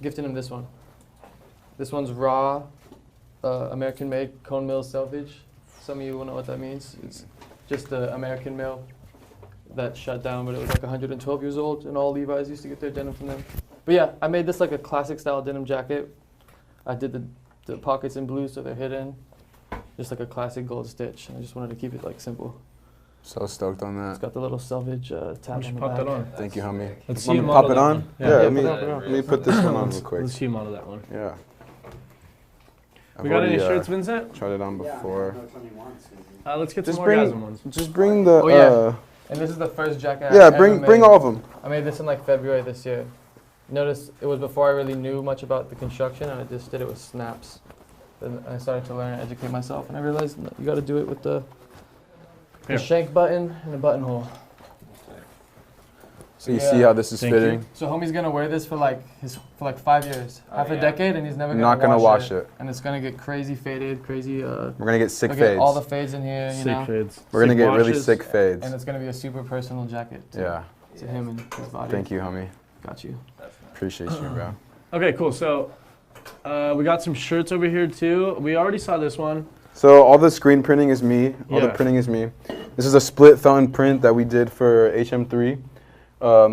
[SPEAKER 5] Gifting him this one. This one's raw, American-made cone mill selvage. Some of you will know what that means. It's just the American mill that shut down, but it was like 112 years old, and all Levi's used to get their denim from them. But yeah, I made this like a classic style denim jacket. I did the pockets in blue so they're hidden, just like a classic gold stitch. And I just wanted to keep it like simple.
[SPEAKER 4] So stoked on
[SPEAKER 5] It's
[SPEAKER 4] that.
[SPEAKER 5] got the little selvage tab
[SPEAKER 1] You
[SPEAKER 5] on
[SPEAKER 1] should
[SPEAKER 5] the
[SPEAKER 1] pop
[SPEAKER 5] back.
[SPEAKER 1] that on.
[SPEAKER 4] Thank you, homie.
[SPEAKER 1] Let's see
[SPEAKER 4] Want
[SPEAKER 1] you
[SPEAKER 4] me to
[SPEAKER 1] model
[SPEAKER 4] pop it
[SPEAKER 1] that
[SPEAKER 4] on?
[SPEAKER 1] one.
[SPEAKER 4] Yeah,
[SPEAKER 5] Yeah,
[SPEAKER 4] let me
[SPEAKER 5] put it on.
[SPEAKER 4] let me put this one on real quick.
[SPEAKER 1] Let's see you model that one.
[SPEAKER 4] Yeah.
[SPEAKER 1] We
[SPEAKER 4] I've
[SPEAKER 1] got any
[SPEAKER 4] already,
[SPEAKER 1] shirts, Vincent?
[SPEAKER 4] Tried it on before.
[SPEAKER 1] Let's get
[SPEAKER 4] Just
[SPEAKER 1] some
[SPEAKER 4] bring-
[SPEAKER 1] orgasm ones.
[SPEAKER 4] Just bring the.
[SPEAKER 5] Oh, yeah. And this is the first jacket
[SPEAKER 4] Yeah,
[SPEAKER 5] I ever
[SPEAKER 4] bring
[SPEAKER 5] made.
[SPEAKER 4] all of them.
[SPEAKER 5] I made this in like February this year. Notice it was before I really knew much about the construction, and I just did it with snaps. Then I started to learn and educate myself, and I realized that you got to do it with the
[SPEAKER 1] Here.
[SPEAKER 5] shank button and the buttonhole.
[SPEAKER 4] So you
[SPEAKER 5] Yeah.
[SPEAKER 4] see how this is
[SPEAKER 1] Thank
[SPEAKER 4] fitting.
[SPEAKER 5] So homie's gonna wear this for like 5 years, half a decade, and he's never gonna
[SPEAKER 4] Not gonna wash it.
[SPEAKER 5] And it's gonna get crazy faded, crazy.
[SPEAKER 4] We're gonna get sick
[SPEAKER 5] look at
[SPEAKER 4] fades.
[SPEAKER 5] all the fades in here, you
[SPEAKER 1] Sick
[SPEAKER 5] know.
[SPEAKER 1] fades.
[SPEAKER 4] We're gonna
[SPEAKER 1] Sick
[SPEAKER 4] get really
[SPEAKER 1] washes.
[SPEAKER 4] sick fades.
[SPEAKER 5] And it's gonna be a super personal jacket.
[SPEAKER 4] Yeah.
[SPEAKER 5] To him and his body.
[SPEAKER 4] Thank you, homie.
[SPEAKER 5] Got you.
[SPEAKER 4] Appreciate you, bro.
[SPEAKER 1] Okay, cool. So we got some shirts over here too. We already saw this one.
[SPEAKER 4] So all the screen printing is me. All the
[SPEAKER 1] Yeah.
[SPEAKER 4] printing is me. This is a split fountain print that we did for HM3.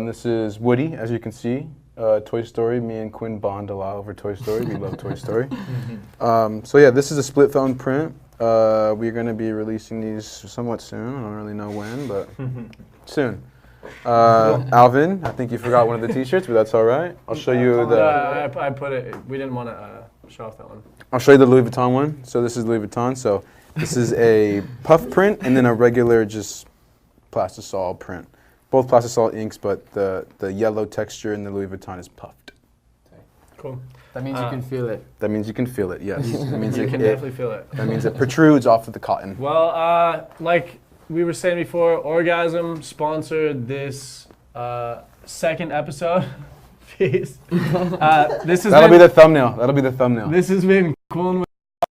[SPEAKER 4] This is Woody, as you can see. Toy Story. Me and Quinn bond a lot over Toy Story. We love Toy Story. So yeah, this is a split fountain print. We're going to be releasing these somewhat soon. I don't really know when, but soon. Alvin, I think you forgot one of the T-shirts, but that's all right. I'll show you the.
[SPEAKER 1] I put it. We didn't want to show off that one.
[SPEAKER 4] I'll show you the Louis Vuitton one. So this is Louis Vuitton. So this is a puff print and then a regular just plastisol print. Both plastisol inks, but the yellow texture in the Louis Vuitton is puffed.
[SPEAKER 1] Cool.
[SPEAKER 5] That means you can feel it.
[SPEAKER 4] That means you can feel it. Yes. That means
[SPEAKER 1] You can definitely feel it.
[SPEAKER 4] That means it protrudes off of the cotton.
[SPEAKER 1] Well, like we were saying before, Orgasm sponsored this second episode. Peace.
[SPEAKER 4] That'll be the thumbnail. That'll be the thumbnail.
[SPEAKER 1] This has been Coolin with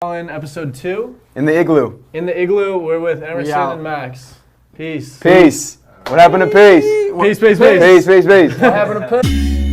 [SPEAKER 1] Colin, episode 2.
[SPEAKER 4] In the igloo.
[SPEAKER 1] In the igloo, we're with Emerson
[SPEAKER 5] out.
[SPEAKER 1] and Max. Peace.
[SPEAKER 4] Peace. What happened to peace?
[SPEAKER 1] Peace, peace, peace.
[SPEAKER 4] Peace, peace, peace.
[SPEAKER 5] What happened to